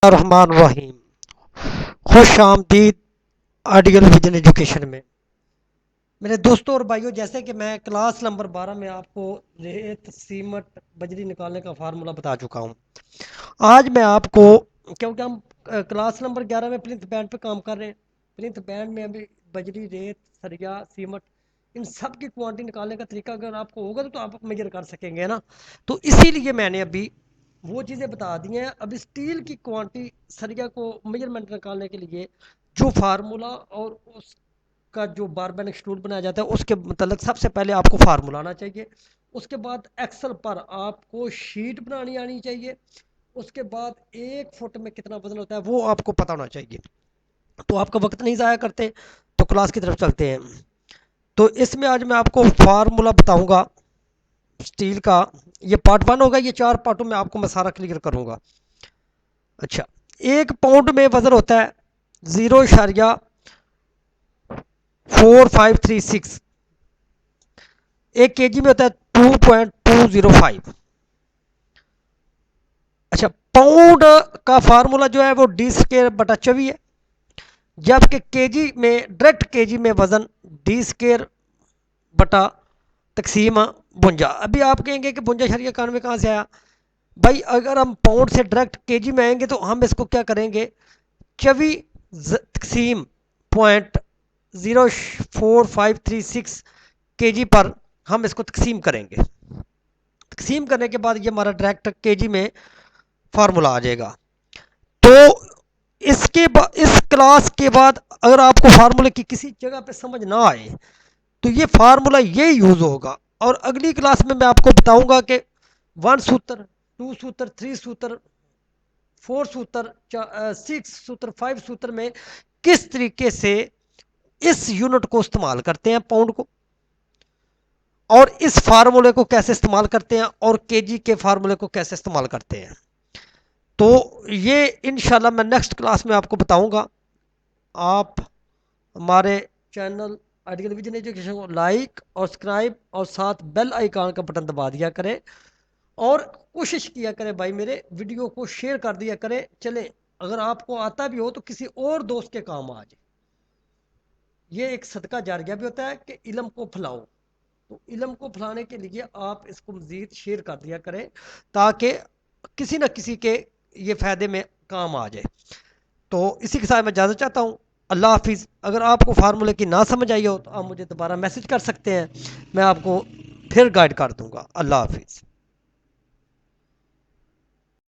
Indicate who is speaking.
Speaker 1: الرحمن الرحیم، خوش آمدید آئیڈیل ویژن ایجوکیشن میں میرے دوستوں اور بھائیوں. جیسے کہ میں کلاس نمبر 12 میں آپ کو ریت سیمٹ بجری نکالنے کا فارمولا بتا چکا ہوں. آج میں آپ کو، کیونکہ ہم کلاس نمبر 11 میں پلنتھ بینڈ پہ کام کر رہے ہیں. پلنتھ بینڈ میں ابھی بجری، ریت، سریا، سیمٹ، ان سب کی کوانٹٹی نکالنے کا طریقہ اگر آپ کو ہوگا تو آپ میجر کر سکیں گے نا. تو اسی لیے میں نے ابھی وہ چیزیں بتا دی ہیں. اب اسٹیل کی کوانٹٹی سریا کو میجرمنٹ نکالنے کے لیے جو فارمولا اور اس کا جو باربین ایکسٹروڈ بنایا جاتا ہے اس کے متعلق سب سے پہلے آپ کو فارمولا آنا چاہیے. اس کے بعد ایکسل پر آپ کو شیٹ بنانی آنی چاہیے. اس کے بعد 1 فٹ میں کتنا وزن ہوتا ہے وہ آپ کو پتہ ہونا چاہیے. تو آپ کا وقت نہیں ضائع کرتے تو کلاس کی طرف چلتے ہیں. تو اس میں آج میں آپ کو فارمولا بتاؤں گا اسٹیل کا. یہ پارٹ 1 ہوگا. یہ 4 پارٹوں میں آپ کو میں سارا کلیئر کروں گا. اچھا، 1 پاؤنڈ میں وزن ہوتا ہے 0.4536. 1 kg میں ہوتا ہے 2.205. اچھا، پاؤنڈ کا فارمولا جو ہے وہ d²/24 ہے، جبکہ کے جی میں ڈائریکٹ کے جی میں وزن d²/52. ابھی آپ کہیں گے کہ 52.91 کہاں سے آیا؟ بھائی اگر ہم پاؤنڈ سے ڈائریکٹ کے جی میں آئیں گے تو ہم اس کو کیا کریں گے، 24.04536 کے جی پر ہم اس کو تقسیم کریں گے. تقسیم کرنے کے بعد یہ ہمارا ڈائریکٹ کے جی میں فارمولا آ جائے گا. تو اس کلاس کے بعد اگر آپ کو فارمولے کی کسی جگہ پہ سمجھ نہ آئے تو یہ فارمولا یہ یوز ہوگا. اور اگلی کلاس میں آپ کو بتاؤں گا کہ 1 سوتر، 2 سوتر، 3 سوتر، 4 سوتر، 6 سوتر، 5 سوتر میں کس طریقے سے اس یونٹ کو استعمال کرتے ہیں پاؤنڈ کو، اور اس فارمولے کو کیسے استعمال کرتے ہیں، اور کے جی کے فارمولے کو کیسے استعمال کرتے ہیں. تو یہ انشاءاللہ میں نیکسٹ کلاس میں آپ کو بتاؤں گا. آپ ہمارے چینل آئیڈیل ویژن ایجوکیشن کو لائک اور سبسکرائب اور ساتھ بیل آئیکن کا بٹن دبا دیا کریں، اور کوشش کیا کریں بھائی میرے ویڈیو کو شیئر کر دیا کریں. چلیں اگر آپ کو آتا بھی ہو تو کسی اور دوست کے کام آ جائے. یہ ایک صدقہ جاریہ بھی ہوتا ہے کہ علم کو پھیلاؤ. تو علم کو پھیلانے کے لیے آپ اس کو مزید شیئر کر دیا کریں تاکہ کسی نہ کسی کے یہ فائدے میں کام آ جائے. تو اسی کے ساتھ میں اجازت چاہتا ہوں. اللہ حافظ. اگر آپ کو فارمولے کی نہ سمجھ آئی ہو تو آپ مجھے دوبارہ میسج کر سکتے ہیں، میں آپ کو پھر گائیڈ کر دوں گا. اللہ حافظ.